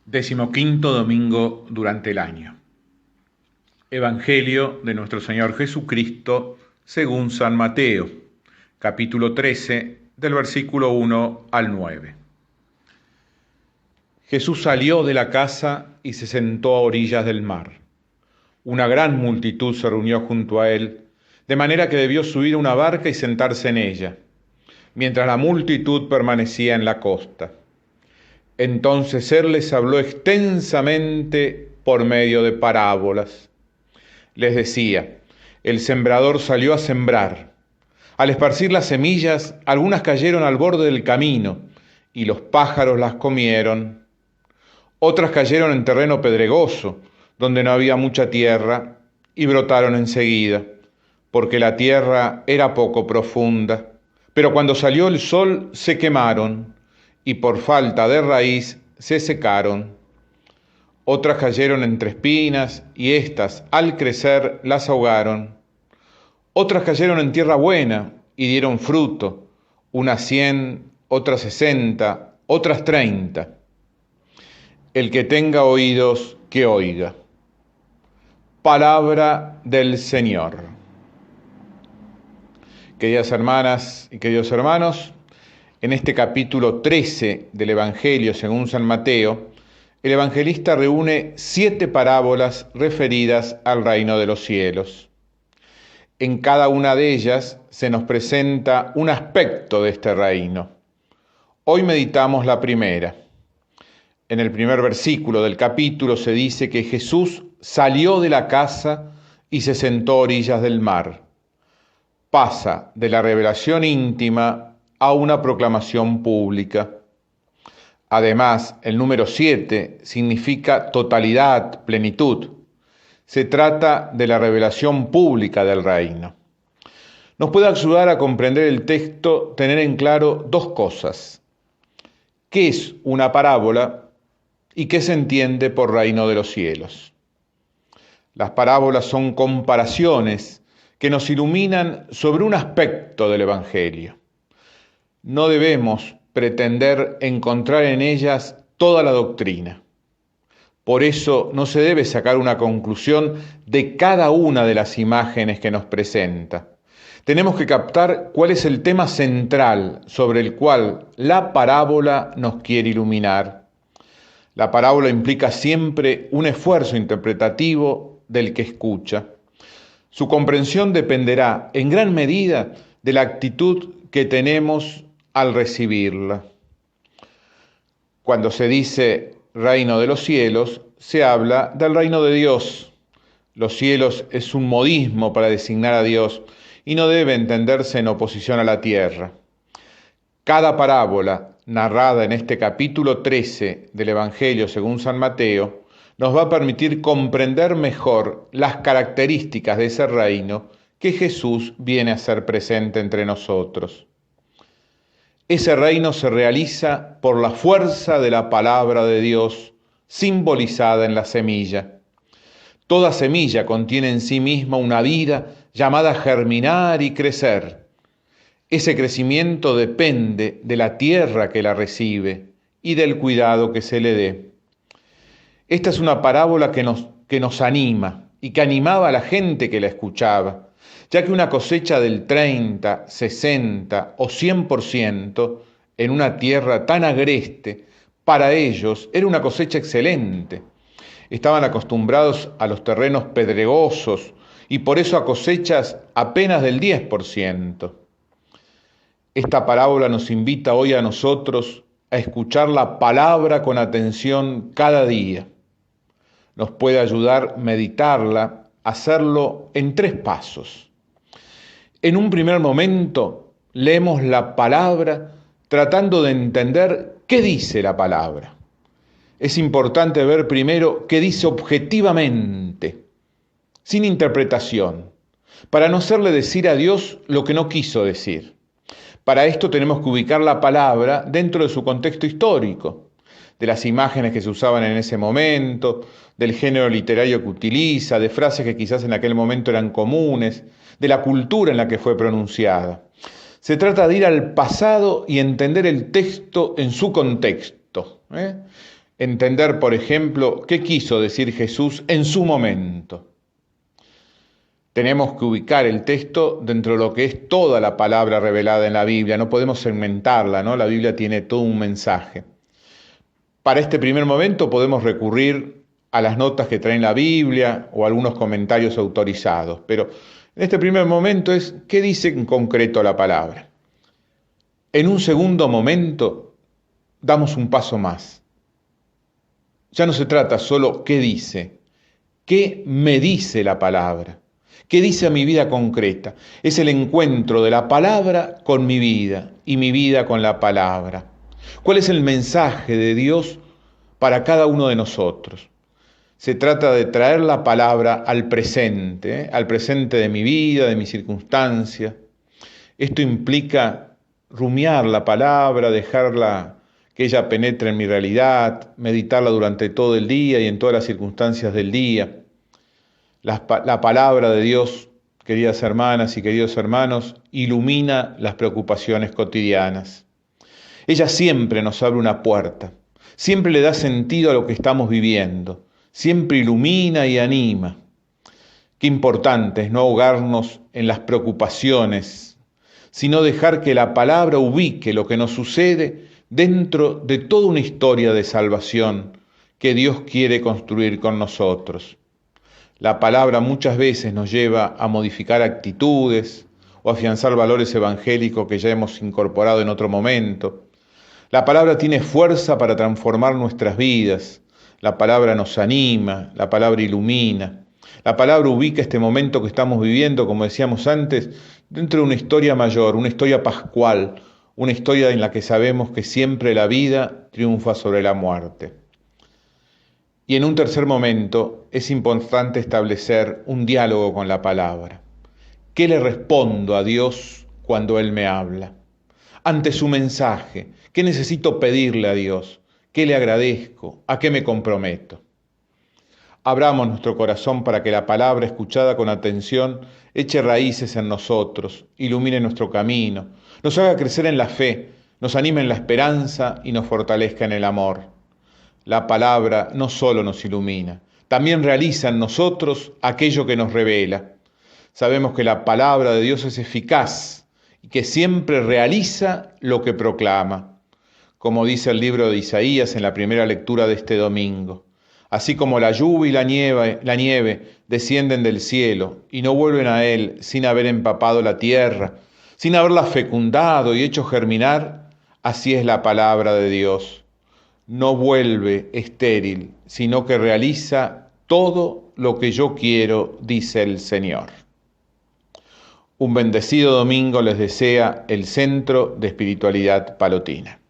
Decimoquinto domingo durante el año. Evangelio de nuestro Señor Jesucristo según San Mateo, capítulo 13, del versículo 1 al 9. Jesús salió de la casa y se sentó a orillas del mar. Una gran multitud se reunió junto a él, de manera que debió subir a una barca y sentarse en ella, mientras la multitud permanecía en la costa. Entonces él les habló extensamente por medio de parábolas. Les decía: el sembrador salió a sembrar. Al esparcir las semillas, algunas cayeron al borde del camino, y los pájaros las comieron. Otras cayeron en terreno pedregoso, donde no había mucha tierra, y brotaron enseguida, porque la tierra era poco profunda. Pero cuando salió el sol se quemaron, y por falta de raíz se secaron. Otras cayeron entre espinas, y éstas, al crecer, las ahogaron. Otras cayeron en tierra buena, y dieron fruto, unas 100, otras 60, otras 30. El que tenga oídos, que oiga. Palabra del Señor. Queridas hermanas y queridos hermanos, en este capítulo 13 del Evangelio según San Mateo, el evangelista reúne 7 parábolas referidas al reino de los cielos. En cada una de ellas se nos presenta un aspecto de este reino. Hoy meditamos la primera. En el primer versículo del capítulo se dice que Jesús salió de la casa y se sentó a orillas del mar. Pasa de la revelación íntima a una proclamación pública. Además, el número 7 significa totalidad, plenitud. Se trata de la revelación pública del reino. Nos puede ayudar a comprender el texto tener en claro 2 cosas. ¿Qué es una parábola y qué se entiende por reino de los cielos? Las parábolas son comparaciones que nos iluminan sobre un aspecto del Evangelio. No debemos pretender encontrar en ellas toda la doctrina. Por eso no se debe sacar una conclusión de cada una de las imágenes que nos presenta. Tenemos que captar cuál es el tema central sobre el cual la parábola nos quiere iluminar. La parábola implica siempre un esfuerzo interpretativo del que escucha. Su comprensión dependerá en gran medida de la actitud que tenemos al recibirla. Cuando se dice reino de los cielos, se habla del reino de Dios. Los cielos es un modismo para designar a Dios y no debe entenderse en oposición a la tierra. Cada parábola narrada en este capítulo 13 del Evangelio según San Mateo nos va a permitir comprender mejor las características de ese reino que Jesús viene a ser presente entre nosotros. Ese reino se realiza por la fuerza de la palabra de Dios, simbolizada en la semilla. Toda semilla contiene en sí misma una vida llamada a germinar y crecer. Ese crecimiento depende de la tierra que la recibe y del cuidado que se le dé. Esta es una parábola que nos anima y que animaba a la gente que la escuchaba, ya que una cosecha del 30, 60 o 100% en una tierra tan agreste, para ellos era una cosecha excelente. Estaban acostumbrados a los terrenos pedregosos y por eso a cosechas apenas del 10%. Esta parábola nos invita hoy a nosotros a escuchar la palabra con atención cada día. Nos puede ayudar meditarla, hacerlo en 3 pasos. En un primer momento, leemos la palabra tratando de entender qué dice la palabra. Es importante ver primero qué dice objetivamente, sin interpretación, para no hacerle decir a Dios lo que no quiso decir. Para esto tenemos que ubicar la palabra dentro de su contexto histórico, de las imágenes que se usaban en ese momento, del género literario que utiliza, de frases que quizás en aquel momento eran comunes, de la cultura en la que fue pronunciada. Se trata de ir al pasado y entender el texto en su contexto. entender, por ejemplo, qué quiso decir Jesús en su momento. Tenemos que ubicar el texto dentro de lo que es toda la palabra revelada en la Biblia, no podemos segmentarla, ¿no? La Biblia tiene todo un mensaje. Para este primer momento podemos recurrir a las notas que trae la Biblia o algunos comentarios autorizados, pero en este primer momento es qué dice en concreto la palabra. En un segundo momento damos un paso más. Ya no se trata solo qué dice, qué me dice la palabra, qué dice a mi vida concreta. Es el encuentro de la palabra con mi vida y mi vida con la palabra. ¿Cuál es el mensaje de Dios para cada uno de nosotros? Se trata de traer la palabra al presente de mi vida, de mi circunstancia. Esto implica rumiar la palabra, dejarla que ella penetre en mi realidad, meditarla durante todo el día y en todas las circunstancias del día. La palabra de Dios, queridas hermanas y queridos hermanos, ilumina las preocupaciones cotidianas. Ella siempre nos abre una puerta, siempre le da sentido a lo que estamos viviendo, siempre ilumina y anima. Qué importante es no ahogarnos en las preocupaciones, sino dejar que la palabra ubique lo que nos sucede dentro de toda una historia de salvación que Dios quiere construir con nosotros. La palabra muchas veces nos lleva a modificar actitudes o a afianzar valores evangélicos que ya hemos incorporado en otro momento. La palabra tiene fuerza para transformar nuestras vidas. La palabra nos anima, la palabra ilumina. La palabra ubica este momento que estamos viviendo, como decíamos antes, dentro de una historia mayor, una historia pascual, una historia en la que sabemos que siempre la vida triunfa sobre la muerte. Y en un tercer momento es importante establecer un diálogo con la palabra. ¿Qué le respondo a Dios cuando Él me habla? Ante su mensaje, ¿qué necesito pedirle a Dios? ¿Qué le agradezco? ¿A qué me comprometo? Abramos nuestro corazón para que la palabra escuchada con atención eche raíces en nosotros, ilumine nuestro camino, nos haga crecer en la fe, nos anime en la esperanza y nos fortalezca en el amor. La palabra no solo nos ilumina, también realiza en nosotros aquello que nos revela. Sabemos que la palabra de Dios es eficaz y que siempre realiza lo que proclama, como dice el libro de Isaías en la primera lectura de este domingo. Así como la lluvia y la nieve descienden del cielo y no vuelven a él sin haber empapado la tierra, sin haberla fecundado y hecho germinar, así es la palabra de Dios. No vuelve estéril, sino que realiza todo lo que yo quiero, dice el Señor. Un bendecido domingo les desea el Centro de Espiritualidad Palotina.